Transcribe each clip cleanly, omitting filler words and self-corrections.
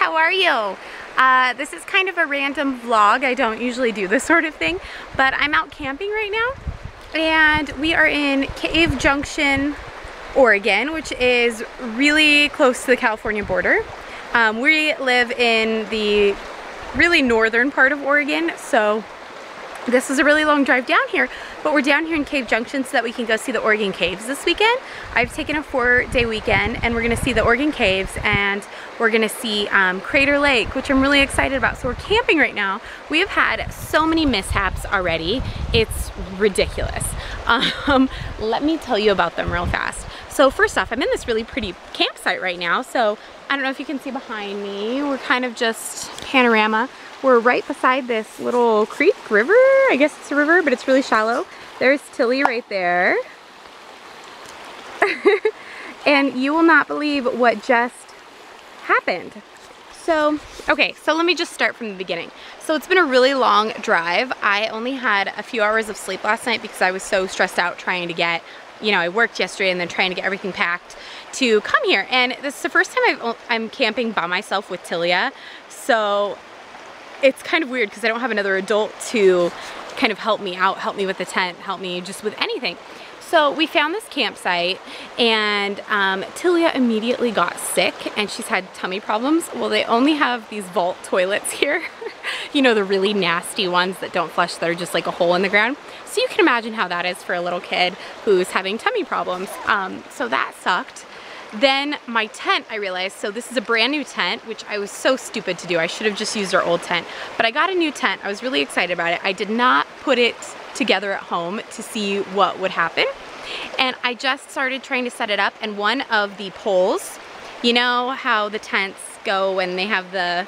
how are you? This is kind of a random vlog. I don't usually do this sort of thing, but I'm out camping right now, and we are in Cave Junction, Oregon, which is really close to the California border. We live in the really northern part of Oregon, so this is a really long drive down here, but we're down here in Cave Junction so that we can go see the Oregon Caves this weekend. I've taken a 4-day weekend and we're gonna see the Oregon Caves and we're gonna see Crater Lake, which I'm really excited about. So we're camping right now. We have had so many mishaps already. It's ridiculous. Let me tell you about them real fast. So first off, I'm in this really pretty campsite right now. So I don't know if you can see behind me. We're kind of just panorama. We're right beside this little creek, river. I guess it's a river, but it's really shallow. There's Tilly right there. And you will not believe what just happened. So, okay, so let me just start from the beginning. So it's been a really long drive. I only had a few hours of sleep last night because I was so stressed out trying to get, you know, I worked yesterday and then trying to get everything packed to come here. And this is the first time I'm camping by myself with Tilia. So it's kind of weird because I don't have another adult to kind of help me out, help me with the tent, help me just with anything. So we found this campsite and Tilia immediately got sick and she's had tummy problems. Well, they only have these vault toilets here. You know, the really nasty ones that don't flush, that are just like a hole in the ground. So you can imagine how that is for a little kid who's having tummy problems. So that sucked. Then my tent, I realized, so this is a brand new tent, which I was so stupid to do. I should have just used our old tent, but I got a new tent. I was really excited about it. I did not put it together at home to see what would happen. And I just started trying to set it up, and one of the poles, you know how the tents go when they have the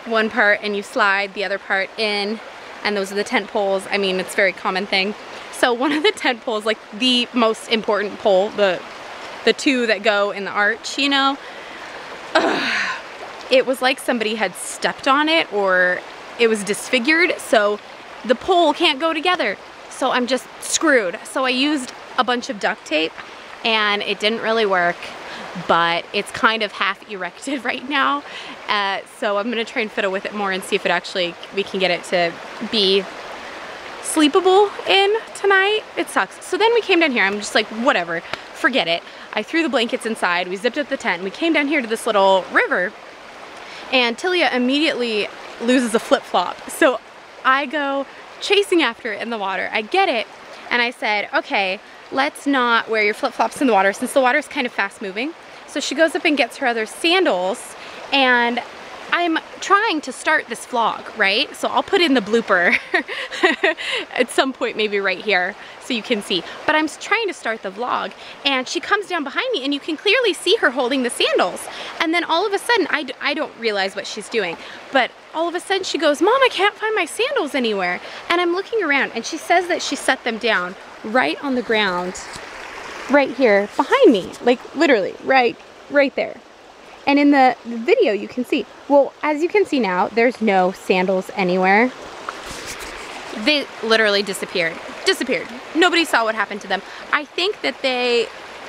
one part and you slide the other part in, and those are the tent poles. I mean, it's a very common thing. So one of the tent poles, like the most important pole, the two that go in the arch, you know, it was like somebody had stepped on it or it was disfigured, so the pole can't go together. So I'm just screwed. So I used a bunch of duct tape and it didn't really work, but it's kind of half erected right now. So I'm gonna try and fiddle with it more and see if it actually, we can get it to be sleepable in tonight. It sucks. So then we came down here, I'm just like, whatever, forget it. I threw the blankets inside, we zipped up the tent, and we came down here to this little river, and Tilia immediately loses a flip-flop. So I go chasing after it in the water. I get it, and I said, okay, let's not wear your flip-flops in the water since the water is kind of fast moving. So she goes up and gets her other sandals, and I'm trying to start this vlog, right? So I'll put in the blooper at some point, maybe right here, so you can see. But I'm trying to start the vlog, and she comes down behind me, and you can clearly see her holding the sandals. And then all of a sudden, I don't realize what she's doing, but all of a sudden she goes, "Mom, I can't find my sandals anywhere." And I'm looking around, and she says that she set them down right on the ground, right here behind me, like literally right there. And in the video you can see, well, as you can see now, there's no sandals anywhere. They literally disappeared. Nobody saw what happened to them. I think that they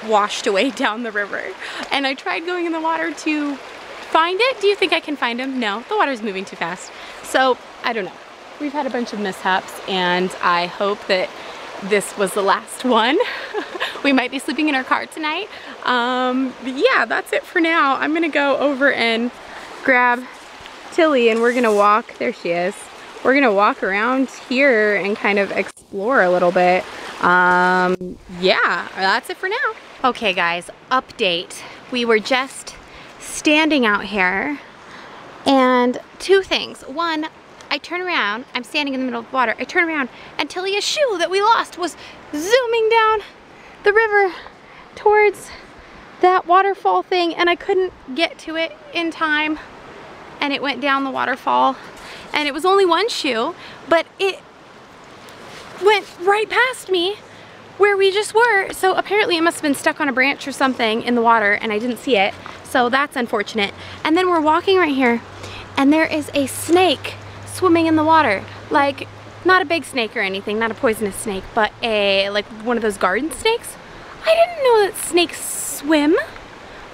washed away down the river. And I tried going in the water to find it. Do you think I can find them? No, the water's moving too fast. So, I don't know. We've had a bunch of mishaps, and I hope that this was the last one. We might be sleeping in our car tonight. But yeah, that's it for now. I'm gonna go over and grab Tilly, and we're gonna walk, there she is. We're gonna walk around here and kind of explore a little bit. Yeah, that's it for now. Okay guys, update. We were just standing out here, and two things. One, I turn around, I'm standing in the middle of the water, I turn around, and Tilia's shoe that we lost was zooming down the river towards that waterfall thing, and I couldn't get to it in time, and it went down the waterfall. And it was only one shoe, but it went right past me where we just were. So apparently it must have been stuck on a branch or something in the water, and I didn't see it. So that's unfortunate. And then we're walking right here, and there is a snake swimming in the water. Like, not a big snake or anything, not a poisonous snake, but like one of those garden snakes. I didn't know that snakes swim.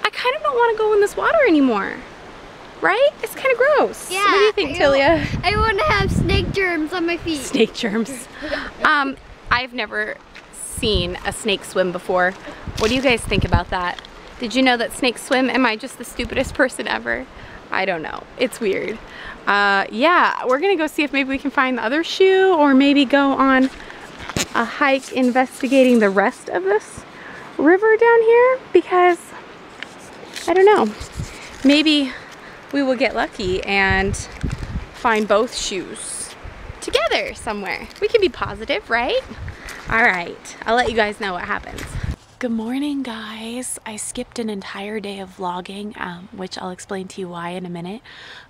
I kind of don't want to go in this water anymore. right? It's kind of gross. Yeah. What do you think, Tilia? I want to have snake germs on my feet. Snake germs. I've never seen a snake swim before. What do you guys think about that? Did you know that snakes swim? Am I just the stupidest person ever? I don't know. It's weird. Yeah, we're gonna go see if maybe we can find the other shoe, or maybe go on a hike investigating the rest of this river down here, because I don't know. Maybe we will get lucky and find both shoes together somewhere. We can be positive, right? All right, I'll let you guys know what happens. Good morning, guys. I skipped an entire day of vlogging, which I'll explain to you why in a minute.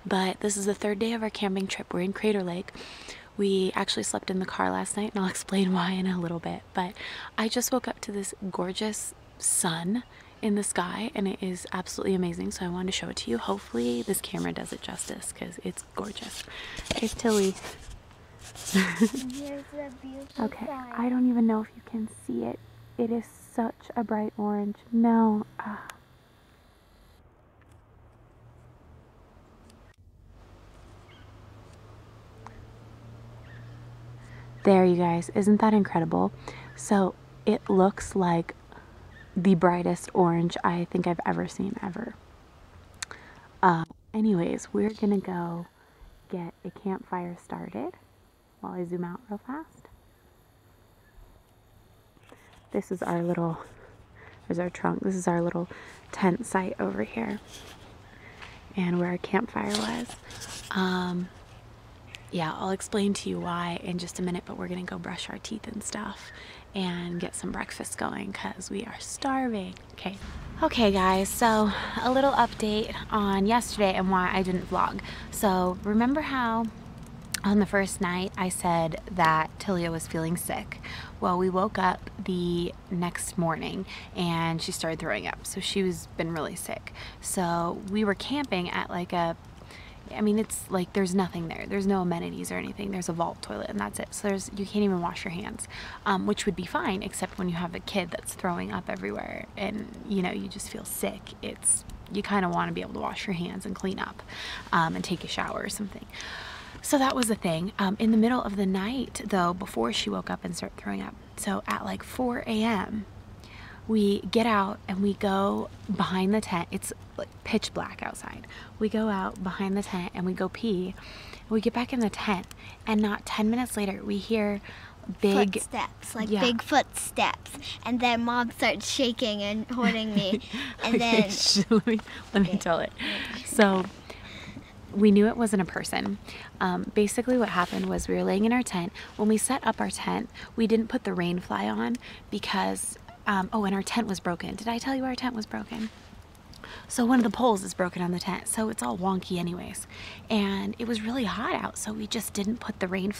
But this is the third day of our camping trip. We're in Crater Lake. We actually slept in the car last night, and I'll explain why in a little bit. But I just woke up to this gorgeous sun in the sky, and it is absolutely amazing. So I wanted to show it to you. Hopefully this camera does it justice, because it's gorgeous. Here's Tilly. Here's the beautiful Okay, sky. I don't even know if you can see it. It is such a bright orange. No. There, you guys. Isn't that incredible? So it looks like the brightest orange I think I've ever seen ever. Anyways, we're gonna go get a campfire started while I zoom out real fast. This is our little, there's our trunk. This is our little tent site over here, and where our campfire was. Yeah, I'll explain to you why in just a minute, but we're gonna go brush our teeth and stuff and get some breakfast going because we are starving. Okay guys, so a little update on yesterday and why I didn't vlog. So remember how on the first night I said that Tilia was feeling sick? Well, we woke up the next morning and she started throwing up. So she was been really sick. So we were camping at like a, I mean, it's like there's nothing there. There's no amenities or anything. There's a vault toilet and that's it. So you can't even wash your hands, which would be fine, except when you have a kid that's throwing up everywhere and you know, you just feel sick. You kind of want to be able to wash your hands and clean up and take a shower or something. So that was the thing. In the middle of the night though, before she woke up and started throwing up, so at like 4 a.m. we get out and we go behind the tent. It's like pitch black outside. We go out behind the tent and we go pee. We get back in the tent and not 10 minutes later we hear big footsteps, like big footsteps, and then Mom starts shaking and holding me, and okay, then let me tell it. So we knew it wasn't a person. Basically what happened was we were laying in our tent. When we set up our tent, we didn't put the rain fly on because, oh, and our tent was broken. Did I tell you our tent was broken? So one of the poles is broken on the tent, so it's all wonky anyways. And it was really hot out, so we just didn't put the rain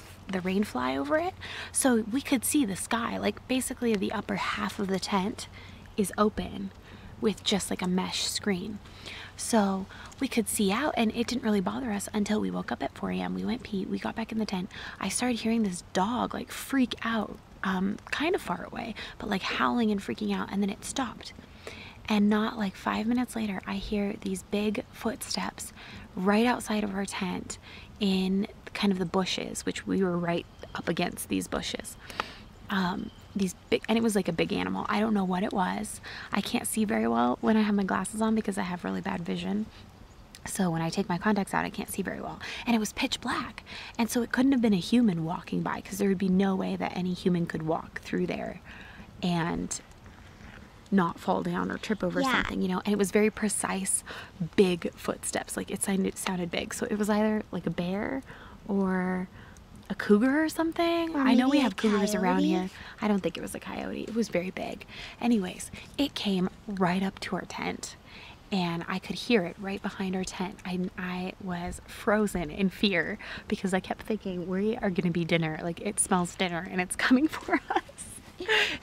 fly over it. So we could see the sky, like basically the upper half of the tent is open with just like a mesh screen. So we could see out and it didn't really bother us until we woke up at 4 a.m. We went pee, we got back in the tent. I started hearing this dog like freak out, kind of far away, but like howling and freaking out, and then it stopped. And not like 5 minutes later, I hear these big footsteps right outside of our tent in kind of the bushes, which we were right up against these bushes. These big, and it was like a big animal. I don't know what it was. I can't see very well when I have my glasses on because I have really bad vision. So when I take my contacts out, I can't see very well. And it was pitch black. And so it couldn't have been a human walking by because there would be no way that any human could walk through there and not fall down or trip over something, you know. And it was very precise, big footsteps. Like it sounded big. So it was either like a bear or a cougar or something. I know we have cougars around here. I don't think it was a coyote. It was very big. Anyways, it came right up to our tent and I could hear it right behind our tent. I was frozen in fear because I kept thinking we are going to be dinner. Like it smells dinner and it's coming for us.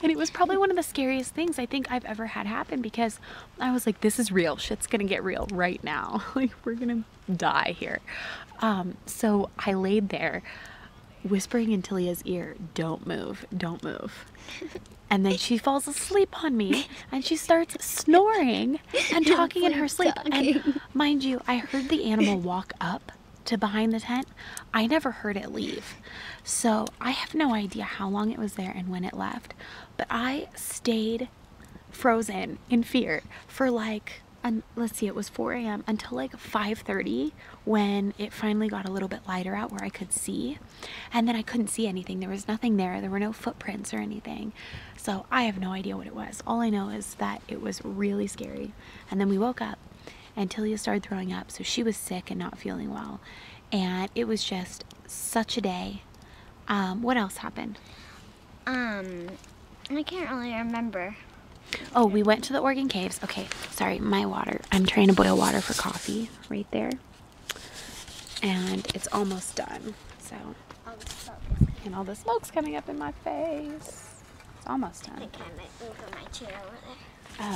And it was probably one of the scariest things I think I've ever had happen because I was like, this is real. Shit's gonna get real right now. Like we're gonna die here. So I laid there whispering in Talia's ear, don't move, don't move. And then she falls asleep on me and she starts snoring and talking in her sleep. And mind you, I heard the animal walk up to behind the tent. I never heard it leave. So I have no idea how long it was there and when it left. But I stayed frozen in fear for like, let's see, it was 4 a.m. until like 5:30 when it finally got a little bit lighter out where I could see. And then I couldn't see anything. There was nothing there. There were no footprints or anything. So I have no idea what it was. All I know is that it was really scary. And then we woke up and Talia started throwing up. So she was sick and not feeling well. And it was just such a day. What else happened? I can't really remember. Oh, we went to the Oregon Caves. Okay, sorry, my water. I'm trying to boil water for coffee right there. And it's almost done. So, and all the smoke's coming up in my face. It's almost done. I think I might move my chair over there.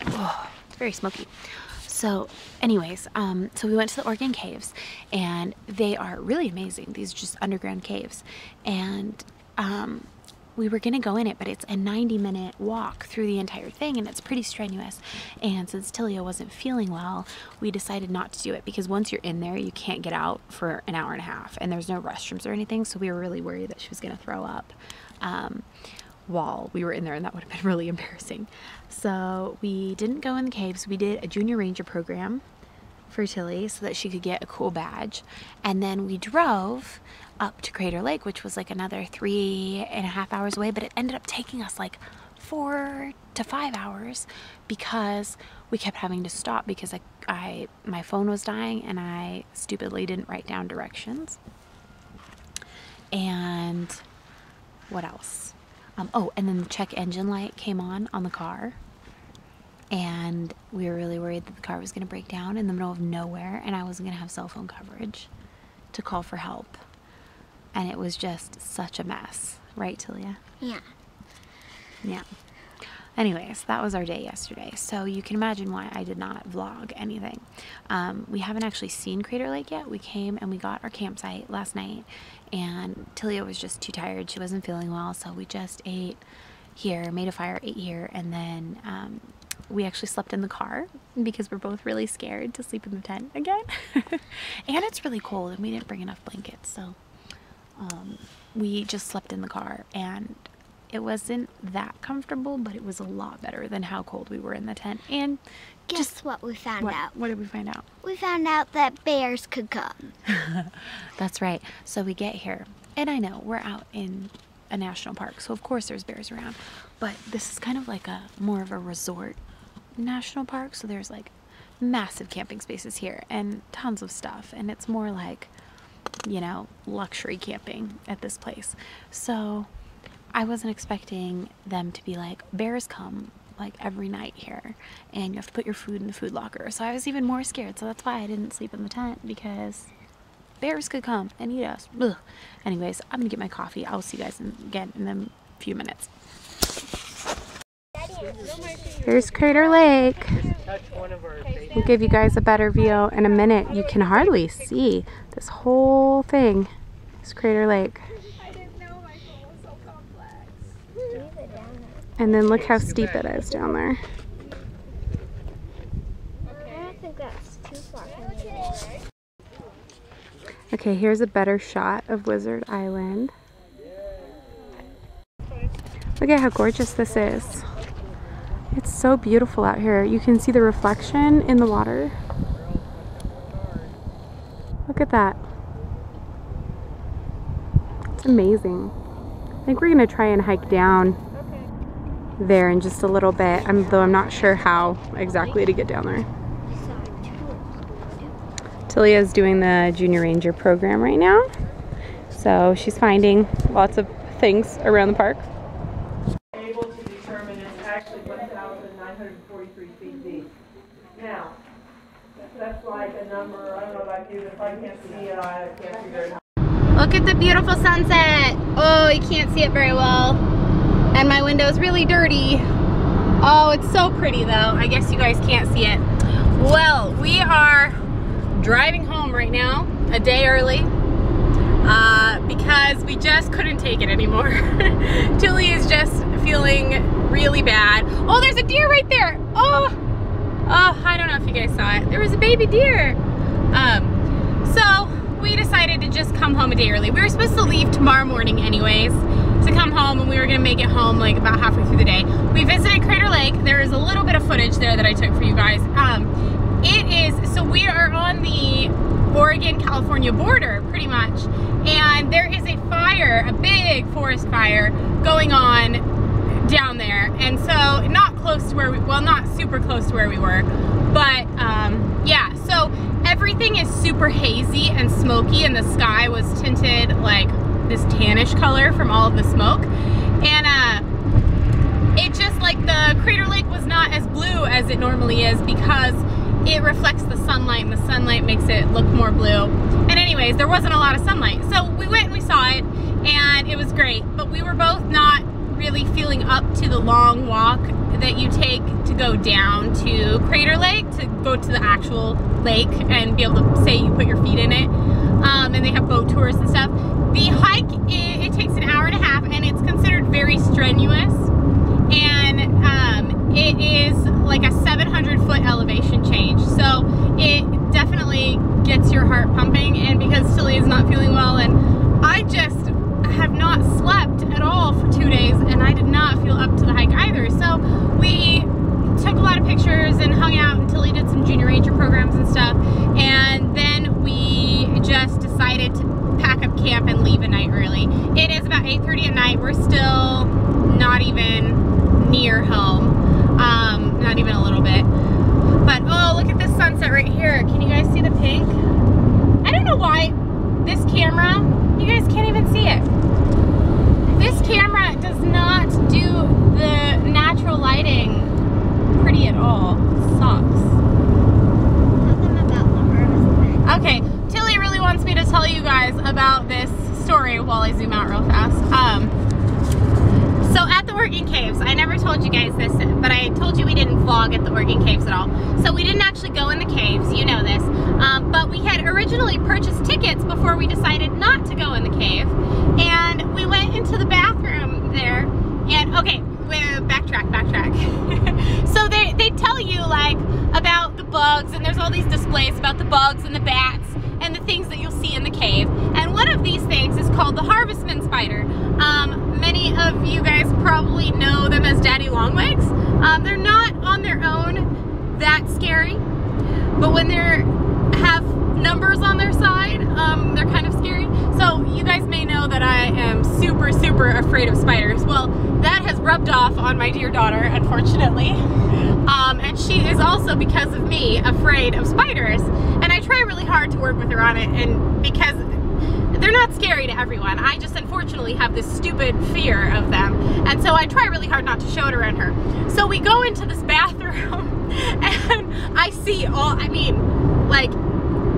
Oh, it's very smoky. So anyways, so we went to the Oregon Caves and they are really amazing. These are just underground caves. And we were gonna go in it, but it's a 90-minute walk through the entire thing and it's pretty strenuous. And since Talia wasn't feeling well, we decided not to do it because once you're in there, you can't get out for an hour and a half and there's no restrooms or anything. So we were really worried that she was gonna throw up while we were in there, and that would have been really embarrassing. So we didn't go in the caves. We did a junior ranger program for Tilly so that she could get a cool badge. And then we drove up to Crater Lake, which was like another 3.5 hours away, but it ended up taking us like 4 to 5 hours because we kept having to stop because my phone was dying and I stupidly didn't write down directions. And what else? Oh, and then the check engine light came on the car. And we were really worried that the car was going to break down in the middle of nowhere and I wasn't going to have cell phone coverage to call for help. And it was just such a mess. Right, Talia? Yeah. Yeah. Anyways, that was our day yesterday. So you can imagine why I did not vlog anything. We haven't actually seen Crater Lake yet. We came and we got our campsite last night and Talia was just too tired. She wasn't feeling well. So we just ate here, made a fire, ate here, and then we actually slept in the car because we're both really scared to sleep in the tent again. And it's really cold and we didn't bring enough blankets. So we just slept in the car and it wasn't that comfortable, but it was a lot better than how cold we were in the tent. And guess what we found out? What did we find out? We found out that bears could come. That's right. So we get here, and I know we're out in a national park, so of course there's bears around, but this is kind of like more of a resort national park, so there's like massive camping spaces here and tons of stuff, and it's more like, you know, luxury camping at this place. So I wasn't expecting them to be like, bears come like every night here and you have to put your food in the food locker. So I was even more scared. So that's why I didn't sleep in the tent, because bears could come and eat us. Ugh. Anyways, I'm gonna get my coffee. I'll see you guys again in a few minutes. Here's Crater Lake. We'll give you guys a better view in a minute. You can hardly see this whole thing. It's Crater Lake. And then look how steep it is down there. I don't think that's too far from me. Okay, here's a better shot of Wizard Island. Look at how gorgeous this is. It's so beautiful out here. You can see the reflection in the water. Look at that. It's amazing. I think we're gonna try and hike down there in just a little bit, though I'm not sure how exactly to get down there. Talia's doing the Junior Ranger program right now, so she's finding lots of things around the park. Able to determine it's actually 1,943 feet deep. Now, that's like a number, I don't know about you, if I can't see it, I can't figure it out. Look at the beautiful sunset. Oh, you can't see it very well. And my window's really dirty. Oh, it's so pretty though. I guess you guys can't see it. Well, we are driving home right now, a day early. because we just couldn't take it anymore. Tilly is just feeling really bad. Oh, there's a deer right there. Oh, I don't know if you guys saw it. There was a baby deer. So we decided to just come home a day early. We were supposed to leave tomorrow morning anyways to come home, and we were gonna make it home like about halfway through the day. We visited Crater Lake. There is a little bit of footage there that I took for you guys. So we are on the Oregon-California border pretty much, and there is a fire, a big forest fire going on down there, and so not close to where we, well, not super close to where we were, but yeah, so everything is super hazy and smoky, and the sky was tinted like this tannish color from all of the smoke, and it just like the Crater Lake was not as blue as it normally is because it reflects the sunlight, and the sunlight makes it look more blue. And anyways, there wasn't a lot of sunlight, so we went and we saw it, and it was great, but we were both not really feeling up to the long walk that you take to go down to Crater Lake, to go to the actual lake and be able to say you put your feet in it. And they have boat tours and stuff. The hike, it takes an hour and a half, and it's considered very strenuous, and it is like a 700-foot elevation change, so it definitely gets your heart pumping. And because Tilly is not feeling well, and I just have not slept at all for 2 days, and I did not feel up to the hike either, so we took a lot of pictures and hung out, and Tilly did some junior ranger programs and stuff, and then we just decided to pack up camp and leave a night early. It is about 8:30 at night. We're still not even near home, not even a little bit, but oh, look at this sunset right here. Can you guys see the pink? I don't know why this camera, you guys can't even see it. This camera does not do the natural lighting pretty at all. It sucks. Okay, Tilly really wants me to tell you guys about this story while I zoom out real fast. So at the Oregon Caves, I never told you guys this, but I told you we didn't vlog at the Oregon Caves at all. So we didn't actually go in the caves, you know this. But we had originally purchased tickets before we decided not to go in the cave. And we went into the bathroom there, and okay, backtrack. So they tell you like about the bugs, and there's all these displays about the bugs and the bats and the things that you'll see in the cave. And one of these things is called the harvestman spider. Many of you guys probably know them as daddy longlegs. They're not on their own that scary, but when they have numbers on their side, they're kind of scary. So you guys may know that I am super afraid of spiders. Well, that has rubbed off on my dear daughter, unfortunately. And she is also, because of me, afraid of spiders. And I try really hard to work with her on it, and because they're not scary to everyone. I just unfortunately have this stupid fear of them. And so I try really hard not to show it around her. So we go into this bathroom and I see all, I mean, like,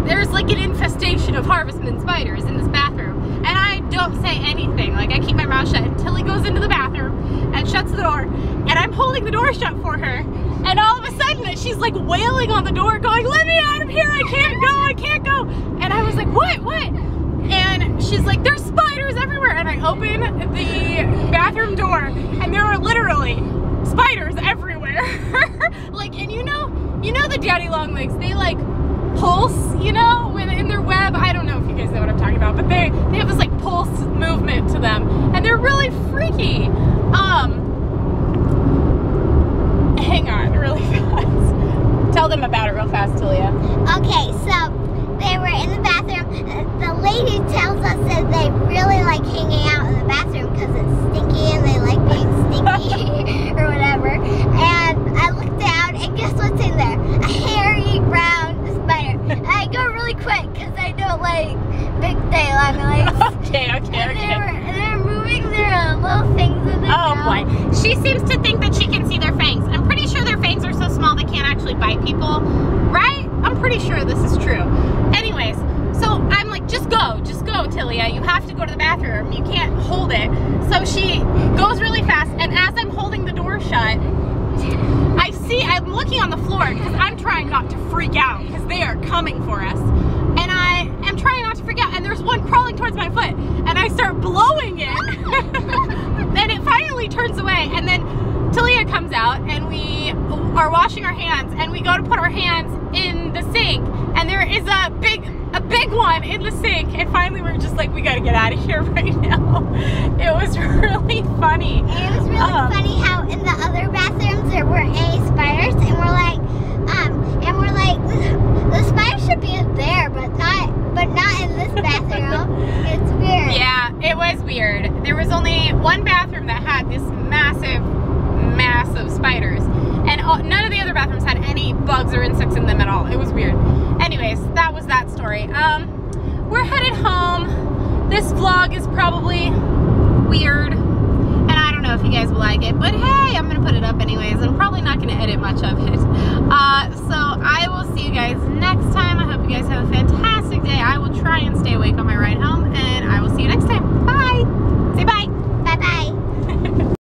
there's like an infestation of harvestman spiders in this bathroom. And I don't say anything. Like, I keep my mouth shut until he goes into the bathroom and shuts the door. And I'm holding the door shut for her. And all of a sudden, she's like wailing on the door going, "Let me out of here, I can't go. And I was like, what? And she's like, "There's spiders everywhere." And I open the bathroom door, and there are literally spiders everywhere. Like, and you know the daddy longlegs, they like pulse, you know, when in their web. I don't know if you guys know what I'm talking about, but they have this like pulse movement to them, and they're really freaky. Hang on, really fast. Tell them about it real fast, Talia. Okay, so they were in the bathroom. The lady tells us that they really like hanging out in the bathroom because it's stinky and they like being stinky or whatever. And I looked down, and guess what's in there? A hairy brown spider. And I go really quick because I don't like big day long legs. Okay. And they're moving their little things in their mouth. Oh boy. She seems to think that she can see their fangs. I'm pretty sure their fangs are so small they can't actually bite people, right? I'm pretty sure this is true. Anyways, so I'm like, just go, Tilia. You have to go to the bathroom. You can't hold it. So she goes really fast, and as I'm holding the door shut, I'm looking on the floor because I'm trying not to freak out because they are coming for us. And I am trying not to freak out, and there's one crawling towards my foot. And I start are washing our hands, and we go to put our hands in the sink, and there is a big one in the sink, and finally we're just like, we gotta get out of here right now. It was really funny. And it was really funny how in the other bathrooms there were spiders, and we're like, the spiders should be in there, but not in this bathroom. It's weird. Yeah, it was weird. There was only one bathroom that had this massive spiders, and none of the other bathrooms had any bugs or insects in them at all. It was weird. Anyways, that was that story. We're headed home. This vlog is probably weird, and I don't know if you guys will like it, but hey, I'm gonna put it up anyways. I'm probably not gonna edit much of it. So I will see you guys next time. I hope you guys have a fantastic day. I will try and stay awake on my ride home, and I will see you next time. Bye!